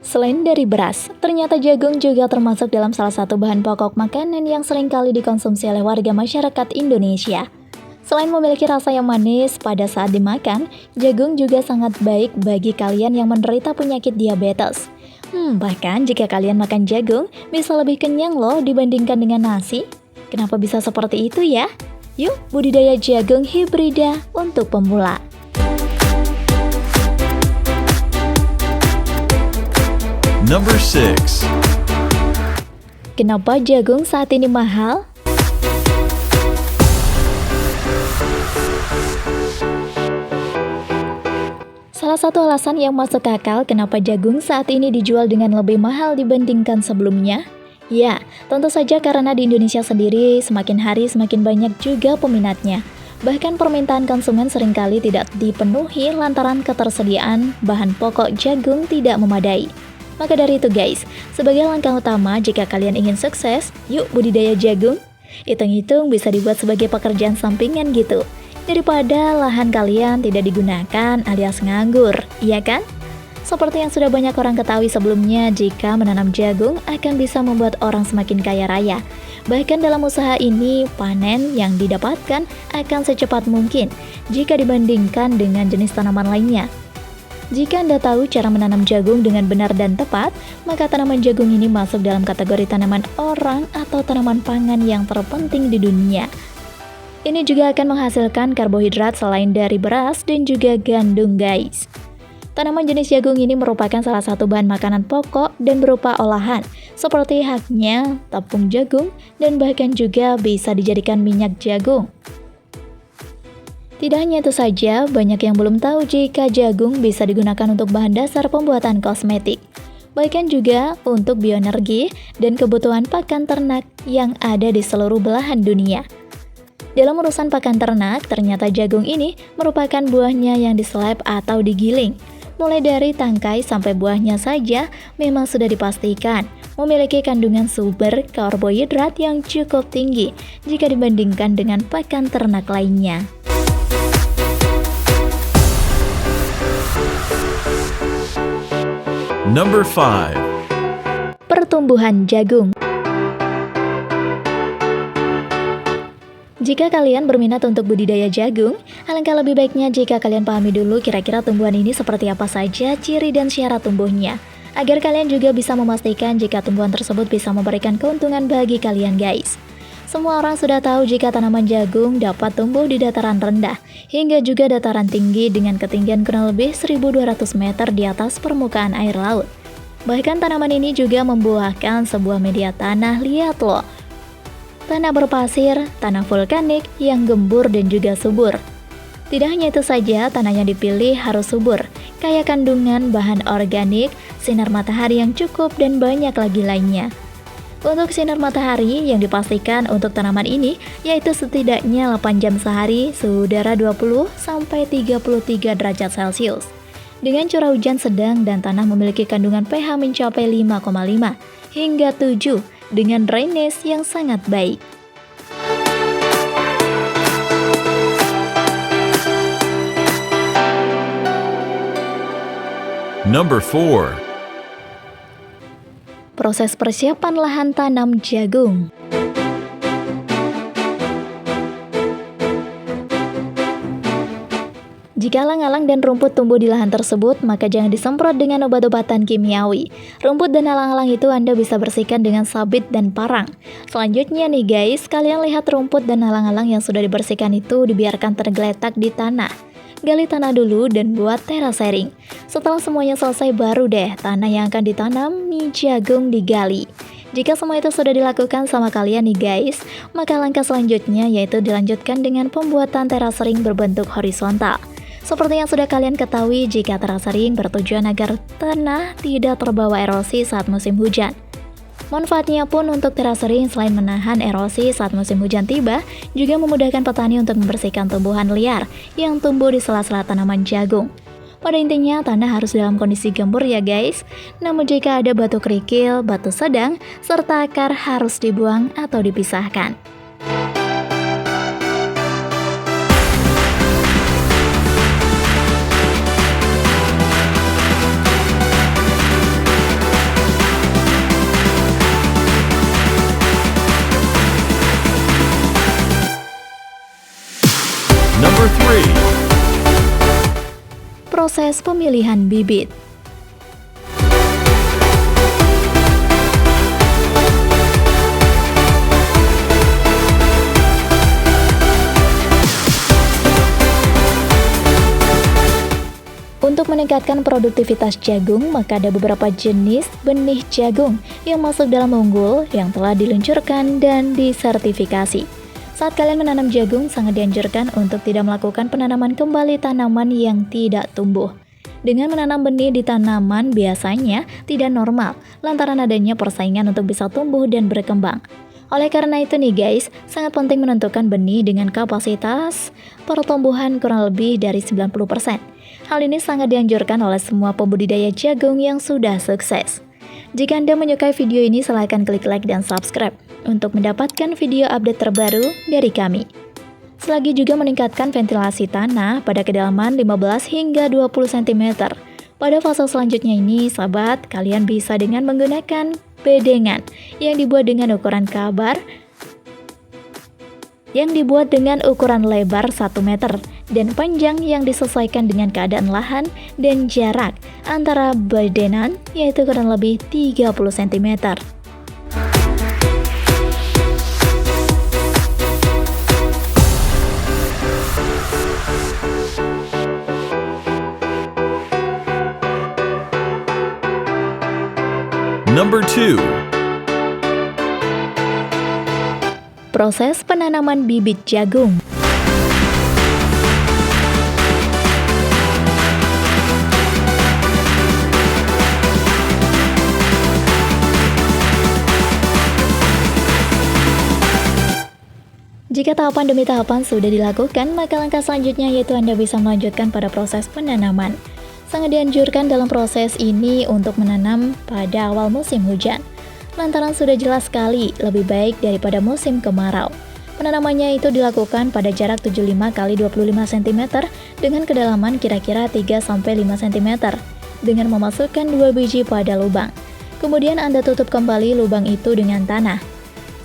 Selain dari beras, ternyata jagung juga termasuk dalam salah satu bahan pokok makanan yang sering kali dikonsumsi oleh warga masyarakat Indonesia. Selain memiliki rasa yang manis pada saat dimakan, jagung juga sangat baik bagi kalian yang menderita penyakit diabetes. Bahkan jika kalian makan jagung, bisa lebih kenyang loh dibandingkan dengan nasi. Kenapa bisa seperti itu ya? Yuk, budidaya jagung hibrida untuk pemula. Number 6. Kenapa jagung saat ini mahal? Salah satu alasan yang masuk akal kenapa jagung saat ini dijual dengan lebih mahal dibandingkan sebelumnya? Ya, tentu saja karena di Indonesia sendiri semakin hari semakin banyak juga peminatnya. Bahkan permintaan konsumen seringkali tidak dipenuhi lantaran ketersediaan bahan pokok jagung tidak memadai. Maka dari itu guys, sebagai langkah utama jika kalian ingin sukses, yuk budidaya jagung. Hitung-hitung bisa dibuat sebagai pekerjaan sampingan gitu. Daripada lahan kalian tidak digunakan alias nganggur, iya kan? Seperti yang sudah banyak orang ketahui sebelumnya, jika menanam jagung akan bisa membuat orang semakin kaya raya. Bahkan dalam usaha ini, panen yang didapatkan akan secepat mungkin jika dibandingkan dengan jenis tanaman lainnya. Jika Anda tahu cara menanam jagung dengan benar dan tepat, maka tanaman jagung ini masuk dalam kategori tanaman orang atau tanaman pangan yang terpenting di dunia. Ini juga akan menghasilkan karbohidrat selain dari beras dan juga gandum guys. Tanaman jenis jagung ini merupakan salah satu bahan makanan pokok dan berupa olahan, seperti haknya, tepung jagung, dan bahkan juga bisa dijadikan minyak jagung. Tidak hanya itu saja, banyak yang belum tahu jika jagung bisa digunakan untuk bahan dasar pembuatan kosmetik. Bahkan juga untuk bioenergi dan kebutuhan pakan ternak yang ada di seluruh belahan dunia. Dalam urusan pakan ternak, ternyata jagung ini merupakan buahnya yang diselep atau digiling. Mulai dari tangkai sampai buahnya saja memang sudah dipastikan memiliki kandungan sumber karbohidrat yang cukup tinggi jika dibandingkan dengan pakan ternak lainnya. Number 5. Pertumbuhan jagung. Jika kalian berminat untuk budidaya jagung, alangkah lebih baiknya jika kalian pahami dulu kira-kira tumbuhan ini seperti apa saja ciri dan syarat tumbuhnya, agar kalian juga bisa memastikan jika tumbuhan tersebut bisa memberikan keuntungan bagi kalian guys. Semua orang sudah tahu jika tanaman jagung dapat tumbuh di dataran rendah hingga juga dataran tinggi dengan ketinggian kurang lebih 1.200 meter di atas permukaan air laut. Bahkan tanaman ini juga membuahkan sebuah media tanah, lihat loh. Tanah berpasir, tanah vulkanik yang gembur dan juga subur. Tidak hanya itu saja, tanah yang dipilih harus subur, kaya kandungan bahan organik, sinar matahari yang cukup, dan banyak lagi lainnya. Untuk sinar matahari yang dipastikan untuk tanaman ini yaitu setidaknya 8 jam sehari, suhu udara 20-33 derajat Celcius. Dengan curah hujan sedang dan tanah memiliki kandungan pH mencapai 5,5 hingga 7 dengan drainase yang sangat baik. Number 4. Proses persiapan lahan tanam jagung. Jika alang-alang dan rumput tumbuh di lahan tersebut, maka jangan disemprot dengan obat-obatan kimiawi. Rumput dan alang-alang itu Anda bisa bersihkan dengan sabit dan parang. Selanjutnya nih guys, kalian lihat rumput dan alang-alang yang sudah dibersihkan itu dibiarkan tergeletak di tanah. Gali tanah dulu dan buat terasering. Setelah semuanya selesai baru deh tanah yang akan ditanam nih jagung digali. Jika semua itu sudah dilakukan sama kalian nih guys, maka langkah selanjutnya yaitu dilanjutkan dengan pembuatan terasering berbentuk horizontal. Seperti yang sudah kalian ketahui, jika terasering bertujuan agar tanah tidak terbawa erosi saat musim hujan. Manfaatnya pun untuk terasering selain menahan erosi saat musim hujan tiba, juga memudahkan petani untuk membersihkan tumbuhan liar yang tumbuh di sela-sela tanaman jagung. Pada intinya, tanah harus dalam kondisi gembur ya guys. Namun jika ada batu kerikil, batu sedang, serta akar harus dibuang atau dipisahkan. Proses pemilihan bibit. Untuk meningkatkan produktivitas jagung, maka ada beberapa jenis benih jagung yang masuk dalam unggul yang telah diluncurkan dan disertifikasi. Saat kalian menanam jagung, sangat dianjurkan untuk tidak melakukan penanaman kembali tanaman yang tidak tumbuh. Dengan menanam benih di tanaman biasanya tidak normal, lantaran adanya persaingan untuk bisa tumbuh dan berkembang. Oleh karena itu nih guys, sangat penting menentukan benih dengan kapasitas pertumbuhan kurang lebih dari 90%. Hal ini sangat dianjurkan oleh semua pembudidaya jagung yang sudah sukses. Jika Anda menyukai video ini, silahkan klik like dan subscribe untuk mendapatkan video update terbaru dari kami. Selagi juga meningkatkan ventilasi tanah pada kedalaman 15 hingga 20 cm. Pada fase selanjutnya ini, sahabat, kalian bisa dengan menggunakan bedengan yang dibuat dengan ukuran kabar lebar 1 meter dan panjang yang disesuaikan dengan keadaan lahan dan jarak antara bedenan yaitu kurang lebih 30 cm. Number 2. Proses penanaman bibit jagung. Jika tahapan demi tahapan sudah dilakukan, maka langkah selanjutnya yaitu Anda bisa melanjutkan pada proses penanaman. Sangat dianjurkan dalam proses ini untuk menanam pada awal musim hujan. Lantaran sudah jelas sekali lebih baik daripada musim kemarau. Penanamannya itu dilakukan pada jarak 75 x 25 cm dengan kedalaman kira-kira 3-5 cm dengan memasukkan 2 biji pada lubang. Kemudian Anda tutup kembali lubang itu dengan tanah.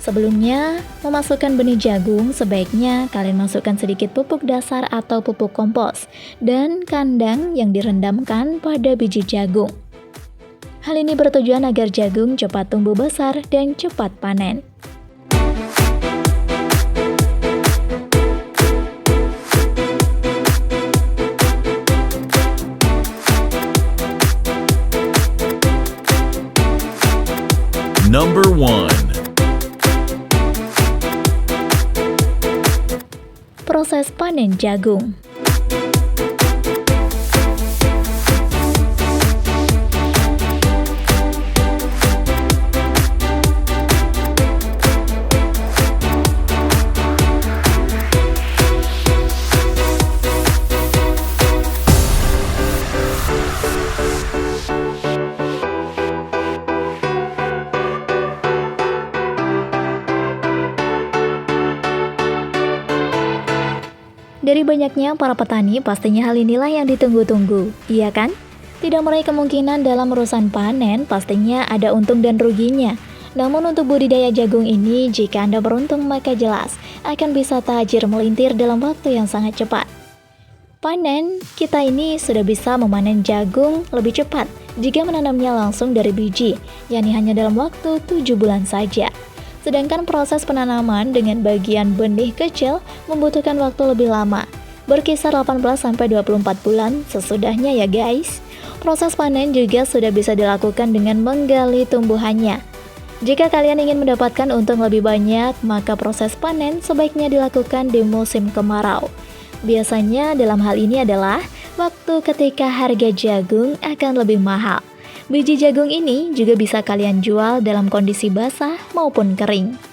Sebelumnya, memasukkan benih jagung, sebaiknya kalian masukkan sedikit pupuk dasar atau pupuk kompos dan kandang yang direndamkan pada biji jagung. Hal ini bertujuan agar jagung cepat tumbuh besar dan cepat panen. Number 1. Proses panen jagung. Dari banyaknya para petani, pastinya hal inilah yang ditunggu-tunggu, iya kan? Tidak meraih kemungkinan dalam urusan panen, pastinya ada untung dan ruginya. Namun untuk budidaya jagung ini, jika Anda beruntung maka jelas akan bisa tajir melintir dalam waktu yang sangat cepat. Panen, kita ini sudah bisa memanen jagung lebih cepat jika menanamnya langsung dari biji, yakni hanya dalam waktu 7 bulan saja. Sedangkan proses penanaman dengan bagian benih kecil membutuhkan waktu lebih lama, berkisar 18-24 bulan sesudahnya ya guys. Proses panen juga sudah bisa dilakukan dengan menggali tumbuhannya. Jika kalian ingin mendapatkan untung lebih banyak, maka proses panen sebaiknya dilakukan di musim kemarau. Biasanya dalam hal ini adalah waktu ketika harga jagung akan lebih mahal. Biji jagung ini juga bisa kalian jual dalam kondisi basah maupun kering.